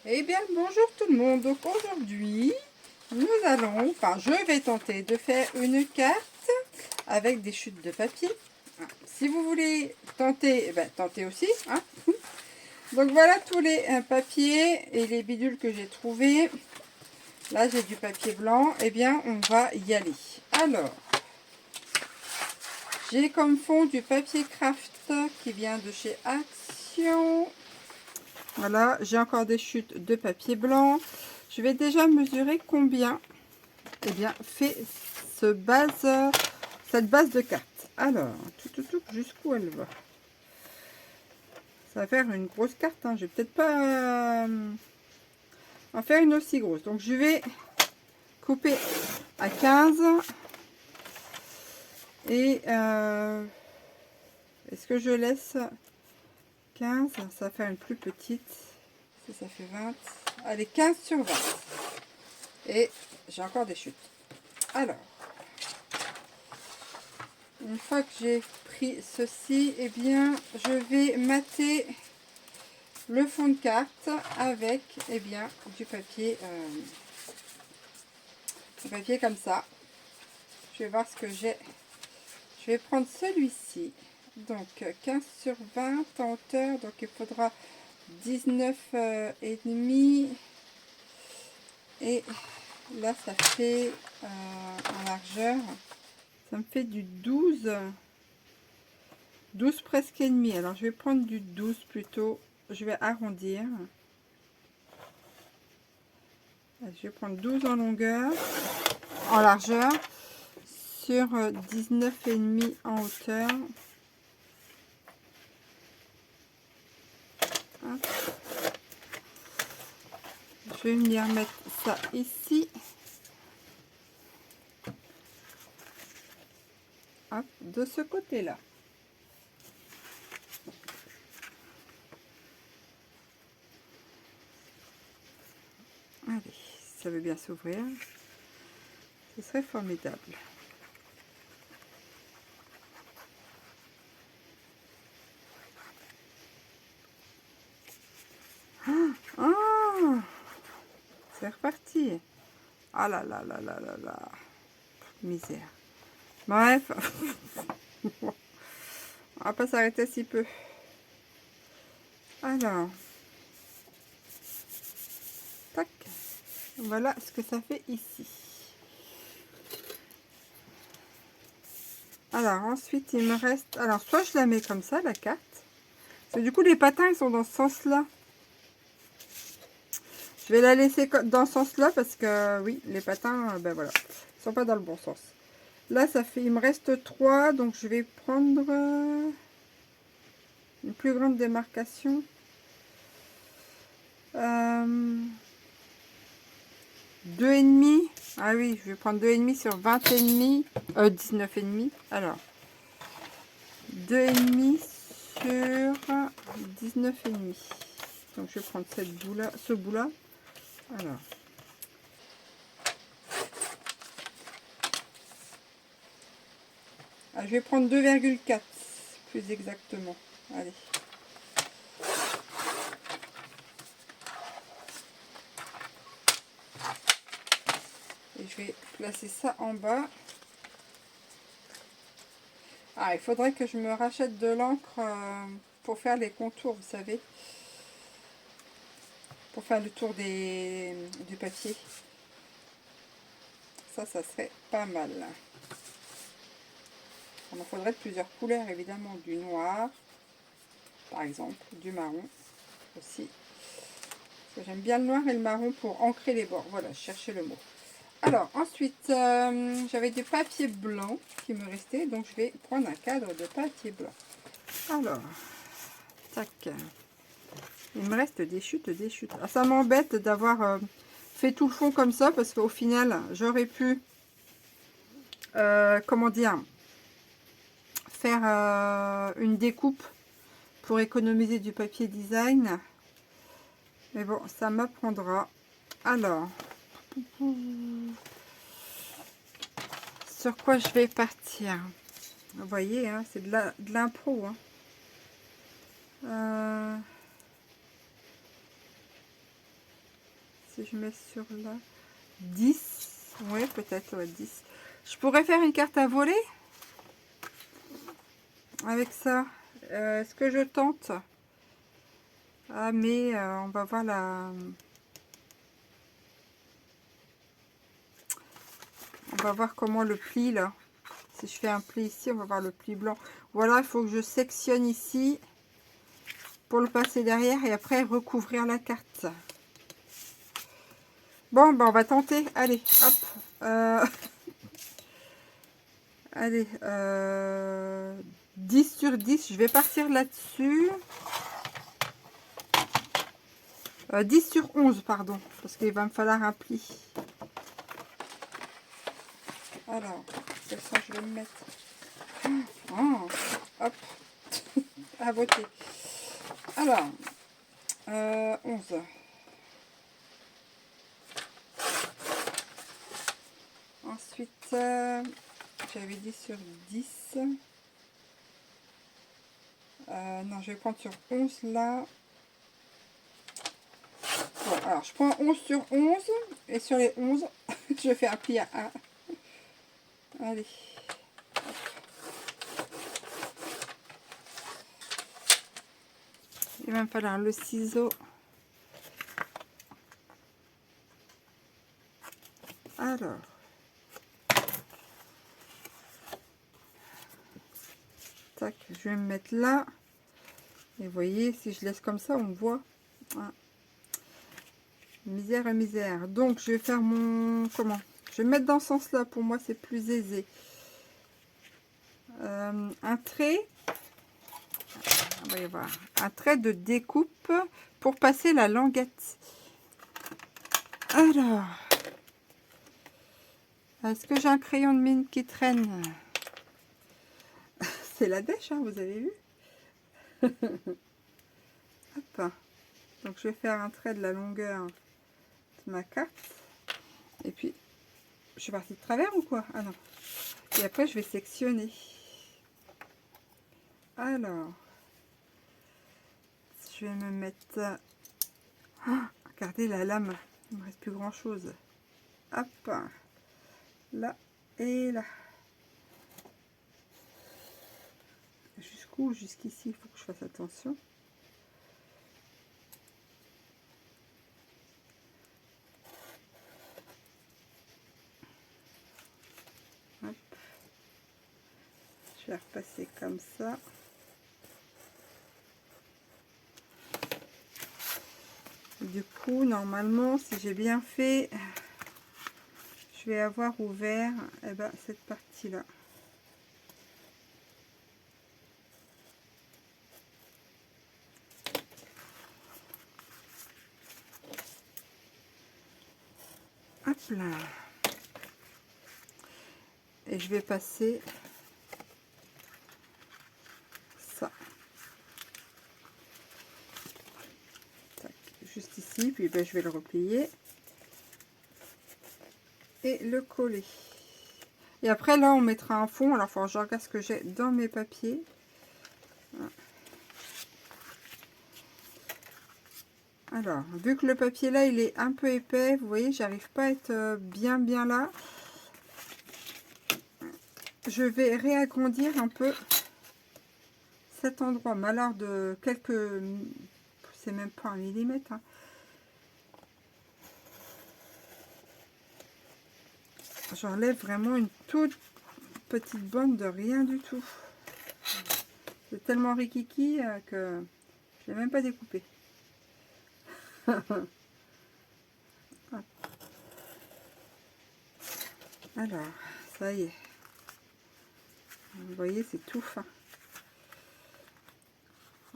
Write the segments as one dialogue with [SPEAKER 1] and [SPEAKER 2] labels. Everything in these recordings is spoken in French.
[SPEAKER 1] Eh bien, bonjour tout le monde. Donc aujourd'hui, je vais tenter de faire une carte avec des chutes de papier. Ah, si vous voulez tenter, tentez aussi. Hein. Donc voilà tous les papiers et les bidules que j'ai trouvés. Là, j'ai du papier blanc. Eh bien, on va y aller. Alors, j'ai comme fond du papier craft qui vient de chez Action. Voilà, j'ai encore des chutes de papier blanc. Je vais déjà mesurer combien fait cette base de carte. Alors, jusqu'où elle va. Ça va faire une grosse carte. Hein. Je vais peut-être pas en faire une aussi grosse. Donc, je vais couper à 15. Et est-ce que je laisse 15? Ça va faire une plus petite. Ça fait 20. Allez, 15 sur 20. Et j'ai encore des chutes. Alors, une fois que j'ai pris ceci, eh bien, je vais mater le fond de carte avec du papier comme ça. Je vais voir ce que j'ai. Je vais prendre celui-ci. Donc 15 sur 20 en hauteur. Donc il faudra 19 et demi. Et là, ça fait en largeur. Ça me fait du 12. 12 presque et demi. Alors, je vais prendre du 12 plutôt. Je vais arrondir. Je vais prendre 12 en longueur, en largeur, sur 19 et demi en hauteur. Hop. Je vais venir mettre ça ici. Hop, de ce côté-là. Allez, ça veut bien s'ouvrir. Ce serait formidable. Ah, c'est reparti. Ah là là là là là là. Misère. Bref. On va pas s'arrêter si peu. Alors. Tac. Voilà ce que ça fait ici. Alors ensuite il me reste, alors soit je la mets comme ça la carte, parce que du coup les patins ils sont dans ce sens là. Je vais la laisser dans ce sens là parce que oui les patins ben voilà, ils sont pas dans le bon sens. Là ça fait, il me reste 3, donc je vais prendre une plus grande démarcation. 2,5. Ah oui, je vais prendre 2,5 sur 20 et demi, 19 et demi. Alors 2,5 sur 19 et demi. Donc je vais prendre cette bout là, ce bout là. Alors je vais prendre 2,4 plus exactement. Allez. Et je vais placer ça en bas. Ah, il faudrait que je me rachète de l'encre pour faire les contours, vous savez. Pour faire le tour du papier. Ça serait pas mal. Il en faudrait de plusieurs couleurs, évidemment. Du noir, par exemple, du marron aussi. J'aime bien le noir et le marron pour ancrer les bords. Voilà, je cherchais le mot. Alors, ensuite, j'avais du papier blanc qui me restait. Donc, je vais prendre un cadre de papier blanc. Alors, tac. Il me reste des chutes, des chutes. Ah, ça m'embête d'avoir fait tout le fond comme ça parce qu'au final, j'aurais pu, comment dire, faire une découpe pour économiser du papier design. Mais bon, ça m'apprendra. Alors, sur quoi je vais partir? Vous voyez, hein, c'est de l'impro. Hein. Si je mets sur là 10, ouais, peut-être, ouais, 10. Je pourrais faire une carte à voler avec ça. Est-ce que je tente? Ah, mais on va voir la... On va voir comment le pli, là. Si je fais un pli ici, on va voir le pli blanc. Voilà, il faut que je sectionne ici pour le passer derrière et après recouvrir la carte. Bon, ben on va tenter. Allez, hop. Allez, 10 sur 10. Je vais partir là-dessus. 10 sur 11, pardon. Parce qu'il va me falloir un pli. Alors, c'est ça, je vais me mettre. Oh, hop. À voter. Alors, 11. Ensuite, j'avais dit sur 10. Non, je vais prendre sur 11 là. Bon, alors je prends 11 sur 11. Et sur les 11, je fais un pli à 1. Allez. Il va me falloir le ciseau. Alors. Tac, je vais me mettre là. Et vous voyez, si je laisse comme ça, on voit. Ah. Misère à misère. Donc, je vais faire mon... Comment? Je vais me mettre dans ce sens-là. Pour moi, c'est plus aisé. Un trait. On va y voir. Un trait de découpe pour passer la languette. Alors. Est-ce que j'ai un crayon de mine qui traîne? C'est la dèche, hein, vous avez vu? Hop. Donc, je vais faire un trait de la longueur de ma carte. Et puis, je suis partie de travers ou quoi? Ah non. Et après, je vais sectionner. Alors, je vais me mettre... Oh, regardez la lame. Il ne me reste plus grand chose. Hop. Là et là. Jusqu'où? Jusqu'ici, il faut que je fasse attention. Hop. Je vais repasser comme ça. Du coup, normalement, si j'ai bien fait, je vais avoir ouvert cette partie-là. Hop là. Et je vais passer ça. Tac, juste ici, puis ben, je vais le replier. Et le coller. Et après, là, on mettra un fond. Alors, il faut que je regarde ce que j'ai dans mes papiers. Alors, vu que le papier là, il est un peu épais, vous voyez, j'arrive pas à être bien là. Je vais réagrandir un peu cet endroit. Mais alors de quelques... C'est même pas 1 millimètre. Hein. J'enlève vraiment une toute petite bande de rien du tout. C'est tellement rikiki que je l'ai même pas découpé. Alors, ça y est. Vous voyez, c'est tout fin.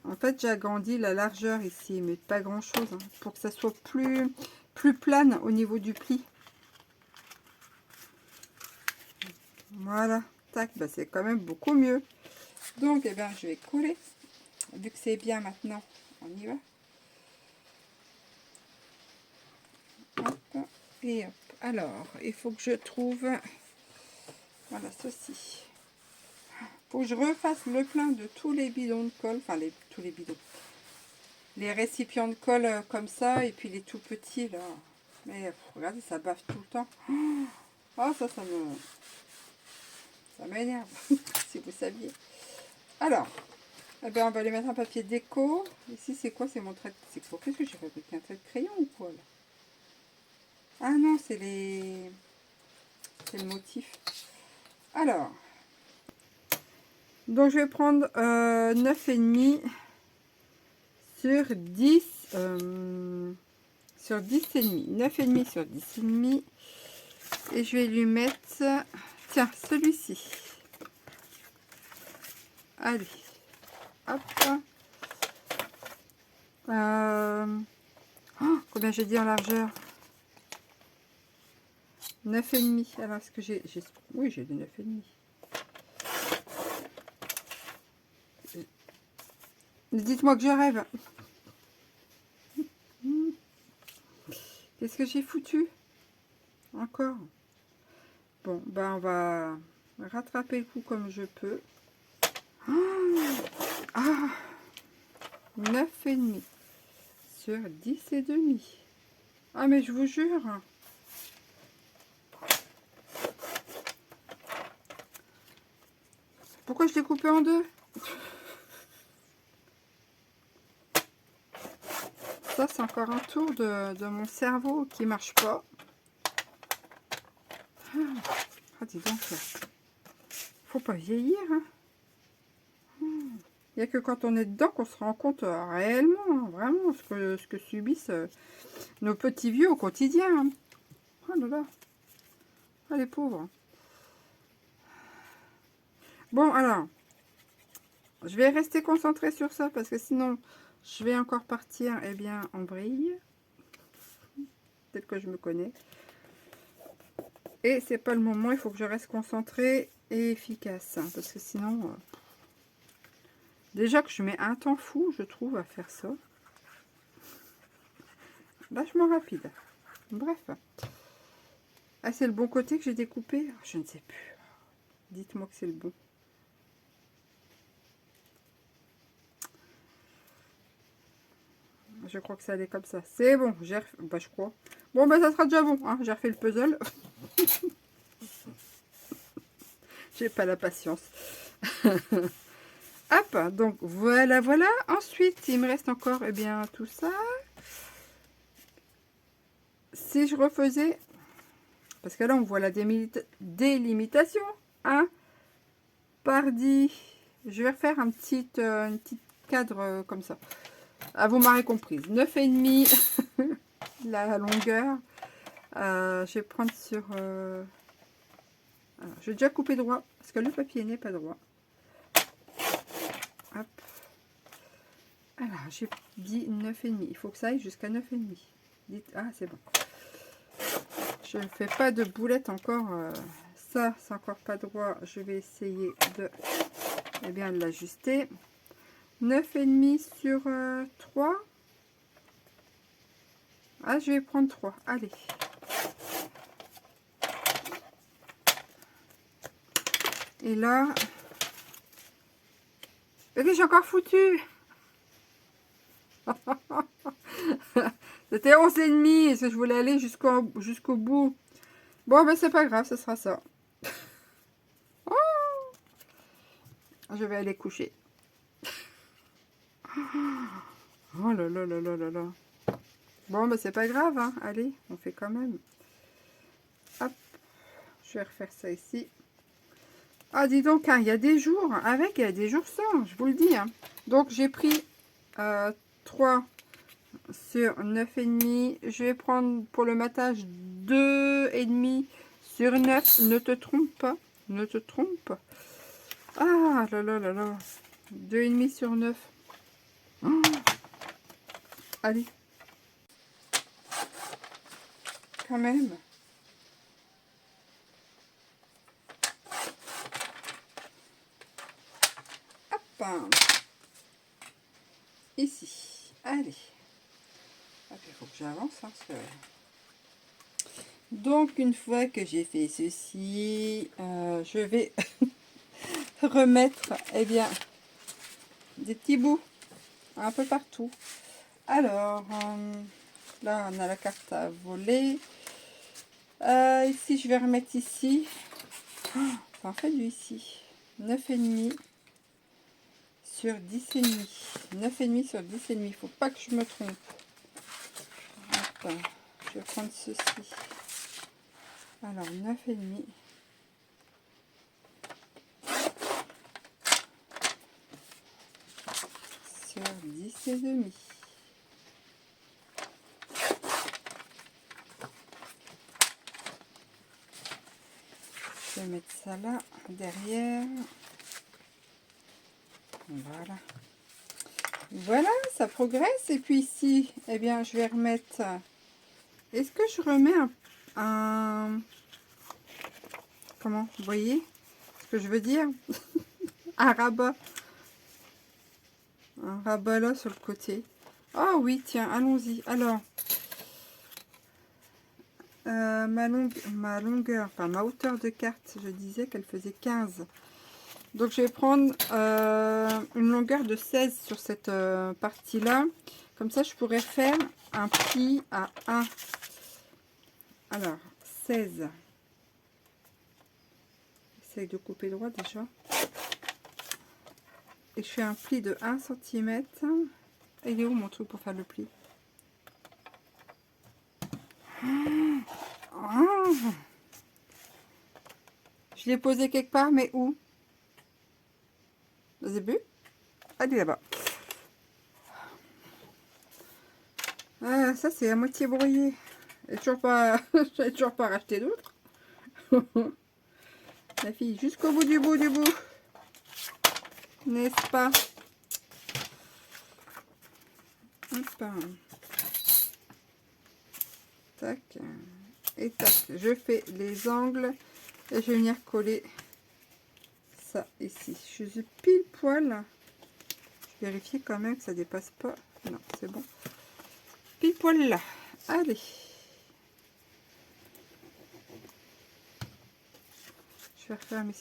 [SPEAKER 1] En fait, j'ai agrandi la largeur ici, mais pas grand chose, hein, pour que ça soit plus plane au niveau du pli. Voilà, tac, bah c'est quand même beaucoup mieux. Donc, eh ben, je vais coller. Vu que c'est bien maintenant, on y va. Hop, et hop. Alors, il faut que je trouve, voilà, ceci. Il faut que je refasse le plein de tous les bidons de colle, enfin, tous les bidons. Les récipients de colle comme ça, et puis les tout petits, là. Mais regardez, ça baffe tout le temps. Oh, ça m'énerve, si vous saviez. Alors, eh ben, on va lui mettre un papier déco. Ici, c'est quoi? C'est mon trait. C'est quoi? Qu'est-ce que j'ai fait avec un trait de crayon ou quoi là? Ah non, c'est les. C'est le motif. Alors, donc je vais prendre 9,5 sur 10. Sur 10,5. 9,5 sur 10,5. Et je vais lui mettre. Tiens, celui-ci. Allez. Hop. Oh, combien j'ai dit en largeur? 9,5. Alors, est-ce que j'ai... Oui, j'ai des 9,5. Dites-moi que je rêve. Qu'est-ce que j'ai foutu? Encore. Bon, ben on va rattraper le coup comme je peux. Ah, 9,5 sur 10,5. Ah, mais je vous jure. Pourquoi je l'ai coupé en deux? Ça, c'est encore un tour de mon cerveau qui marche pas. Ah, dis donc. Faut pas vieillir. Hein. Il n'y a que quand on est dedans qu'on se rend compte réellement, hein, vraiment, ce que subissent nos petits vieux au quotidien. Hein. Oh là là. Ah, les pauvres. Bon, alors, je vais rester concentrée sur ça parce que sinon, je vais encore partir eh bien, en vrille. Peut-être que je me connais. Et c'est pas le moment, il faut que je reste concentrée et efficace. Hein, parce que sinon, déjà que je mets un temps fou, je trouve, à faire ça. Vachement rapide. Bref. Ah, c'est le bon côté que j'ai découpé? Je ne sais plus. Dites-moi que c'est le bon. Je crois que ça allait comme ça. C'est bon, bah, je crois. Bon, bah ça sera déjà bon. Hein. J'ai refait le puzzle. J'ai pas la patience. Hop, donc voilà, voilà. Ensuite, il me reste encore, eh bien, tout ça. Si je refaisais, parce que là, on voit la délimitation, hein, par 10. Je vais refaire un petit cadre comme ça. Ah, vous m'aurez comprise. 9,5 la longueur. Je vais prendre sur... Alors, je vais déjà couper droit, parce que le papier n'est pas droit. Hop. Alors, j'ai dit 9,5. Il faut que ça aille jusqu'à 9,5. Dites, ah, c'est bon. Je ne fais pas de boulette encore. Ça, c'est encore pas droit. Je vais essayer de eh bien l'ajuster. 9,5 sur 3. Ah, je vais prendre 3. Allez. Et là... Et j'ai encore foutu. C'était 11,5 et je voulais aller jusqu'au bout. Bon, ben c'est pas grave, ce sera ça. Oh, je vais aller coucher. Oh là là là là là là. Bon, ben c'est pas grave, hein. Allez, on fait quand même. Hop, je vais refaire ça ici. Ah, dis donc, hein, il y a des jours avec, il y a des jours sans, je vous le dis. Hein. Donc, j'ai pris 3 sur 9,5. Je vais prendre pour le matage 2,5 sur 9. Ne te trompe pas. Ne te trompe pas. Ah là là là là. 2,5 sur 9. Oh. Allez. Quand même. Hop. Ici. Allez. Hop, il faut que j'avance. Hein, parce que... Donc, une fois que j'ai fait ceci, je vais remettre, eh bien, des petits bouts un peu partout. Alors, Là, on a la carte à voler. Ici, je vais remettre ici. Oh, ça en fait du ici. 9,5 sur 10,5. 9,5 sur 10,5. Faut pas que je me trompe. Hop, je vais prendre ceci. Alors, 9,5. Sur 10,5. Je vais mettre ça là, derrière. Voilà. Voilà, ça progresse. Et puis ici, eh bien, je vais remettre... Est-ce que je remets un... Comment? Vous voyez ce que je veux dire? Un rabat. Un rabat là sur le côté. Ah oui, tiens, allons-y. Alors, ma longueur, enfin ma hauteur de carte, je disais qu'elle faisait 15. Donc je vais prendre une longueur de 16 sur cette partie-là. Comme ça, je pourrais faire un pli à 1. Alors, 16. J'essaye de couper droit déjà. Et je fais un pli de 1 cm. Il est où mon truc pour faire le pli? Oh, je l'ai posé quelque part, mais où? Au début? Allez là-bas. Ah, ça c'est à moitié brouillé. J'ai toujours pas, j'ai toujours pas racheté d'autres. La fille jusqu'au bout du bout du bout. N'est-ce pas? Hop. Tac. Et tac. Je fais les angles. Et je vais venir coller ça ici. Je suis pile poil. Je vais vérifier quand même que ça dépasse pas. Non, c'est bon. Pile poil là. Allez. Je vais refaire mes...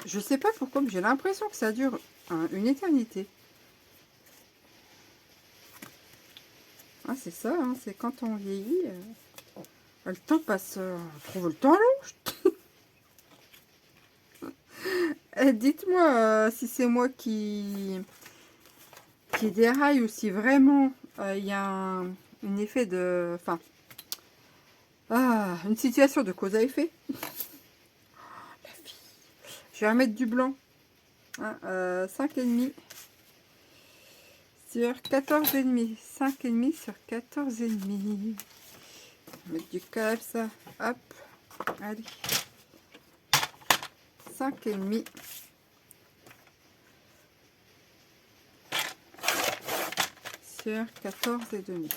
[SPEAKER 1] Je sais pas pourquoi, mais j'ai l'impression que ça dure une éternité. Ah, c'est ça, hein, c'est quand on vieillit, le temps passe. On trouve le temps long. Dites-moi si c'est moi qui déraille ou si vraiment il y a un effet de... Enfin, une situation de cause à effet. Je vais remettre du blanc. Hein, 5,5 sur 14,5. 5,5 sur 14,5. Mettre du calme, ça. Hop. Allez. 5,5. Sur 14,5.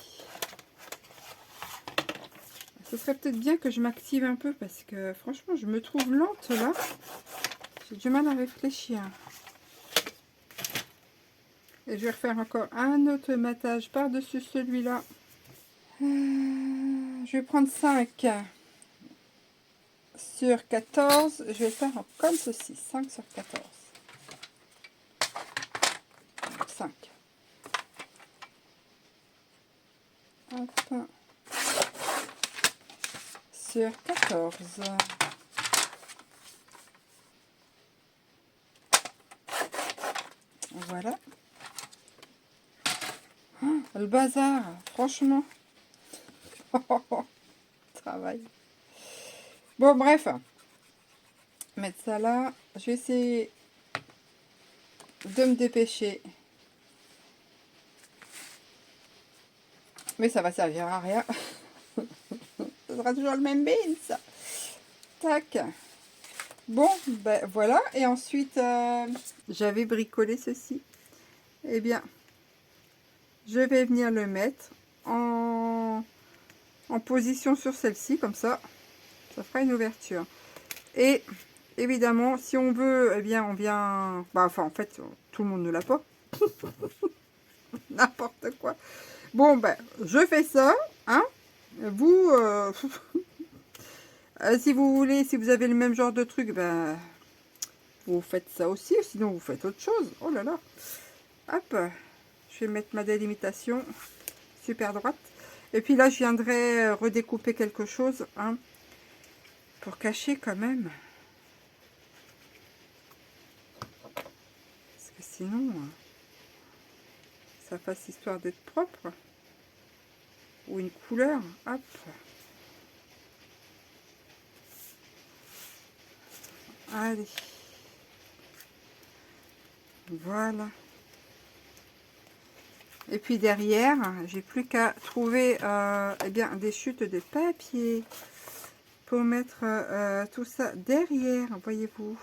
[SPEAKER 1] Ce serait peut-être bien que je m'active un peu parce que franchement je me trouve lente là. J'ai du mal à réfléchir. Et je vais refaire encore un autre matage par-dessus celui-là. Je vais prendre 5 sur 14. Je vais faire comme ceci. 5 sur 14. 5. Hop. Sur 14. Voilà. Oh, le bazar, franchement. Travail. Bon, bref. Mettre ça là. Je vais essayer de me dépêcher. Mais ça va servir à rien. Ça sera toujours le même beans. Tac. Bon, ben voilà. Et ensuite, j'avais bricolé ceci. Eh bien, je vais venir le mettre en position sur celle-ci, comme ça. Ça fera une ouverture. Et évidemment, si on veut, eh bien, on vient... Bah, enfin, en fait, tout le monde ne l'a pas. N'importe quoi. Bon, ben, je fais ça, hein. Vous, si vous voulez, si vous avez le même genre de truc, ben, vous faites ça aussi, sinon vous faites autre chose. Oh là là. Hop, je vais mettre ma délimitation super droite. Et puis là, je viendrai redécouper quelque chose, hein, pour cacher quand même. Parce que sinon, ça fasse histoire d'être propre. Ou une couleur, hop. Allez. Voilà. Et puis derrière, j'ai plus qu'à trouver eh bien, des chutes de papier pour mettre tout ça derrière, voyez-vous.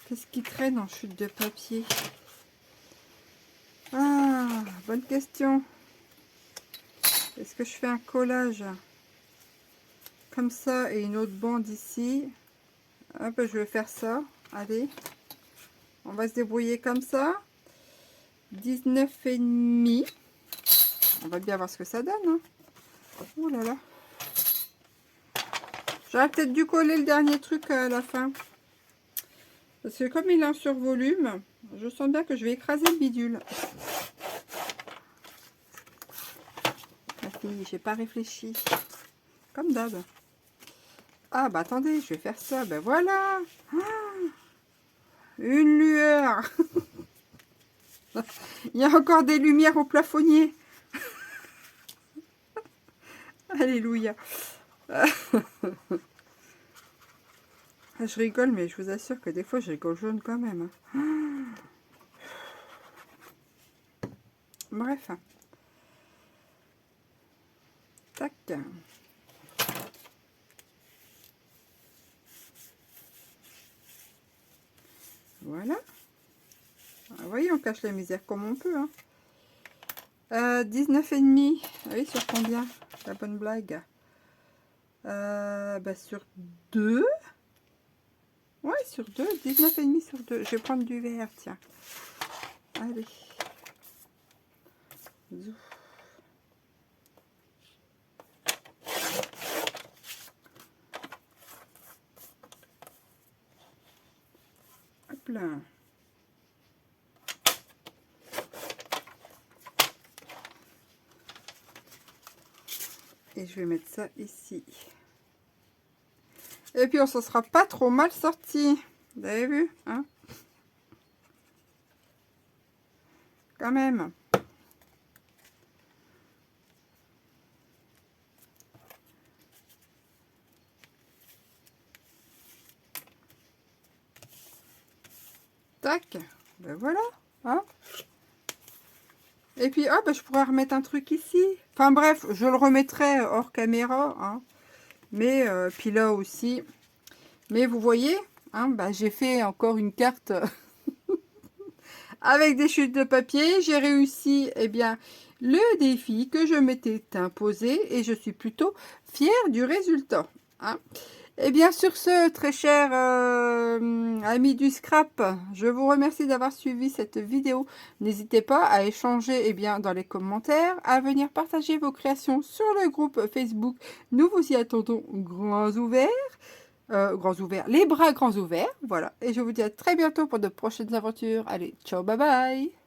[SPEAKER 1] Qu'est-ce qui traîne en chute de papier? Ah, bonne question. Est-ce que je fais un collage comme ça et une autre bande ici? Hop, je vais faire ça. Allez, on va se débrouiller comme ça. 19,5. On va bien voir ce que ça donne. Hein. Oh là là. J'aurais peut-être dû coller le dernier truc à la fin. Parce que comme il est en survolume, je sens bien que je vais écraser le bidule. La fille, j'ai pas réfléchi. Comme d'hab. Ah bah attendez, je vais faire ça. Ben voilà. Ah, une lueur. Il y a encore des lumières au plafonnier. Alléluia. Je rigole, mais je vous assure que des fois, je rigole jaune quand même. Bref. Tac. Voilà. Vous voyez, on cache la misère comme on peut. Hein. 19,5. Oui, sur combien? La bonne blague. Bah sur 2. Ouais, sur 2. 19,5 sur 2. Je vais prendre du vert, tiens. Allez. Zouf. Hop là. Et je vais mettre ça ici. Et puis on s'en sera pas trop mal sorti. Vous avez vu, hein? Quand même. Tac. Ben voilà. Hein? Et puis, ah, ben, je pourrais remettre un truc ici. Enfin bref, je le remettrai hors caméra. Hein. Mais, puis là aussi. Mais vous voyez, hein, ben, j'ai fait encore une carte avec des chutes de papier. J'ai réussi, eh bien, le défi que je m'étais imposé. Et je suis plutôt fière du résultat. Hein. Et bien sur ce, très cher amis du scrap, je vous remercie d'avoir suivi cette vidéo. N'hésitez pas à échanger bien, dans les commentaires, à venir partager vos créations sur le groupe Facebook. Nous vous y attendons grands ouverts. Les bras grands ouverts. Voilà. Et je vous dis à très bientôt pour de prochaines aventures. Allez, ciao, bye bye.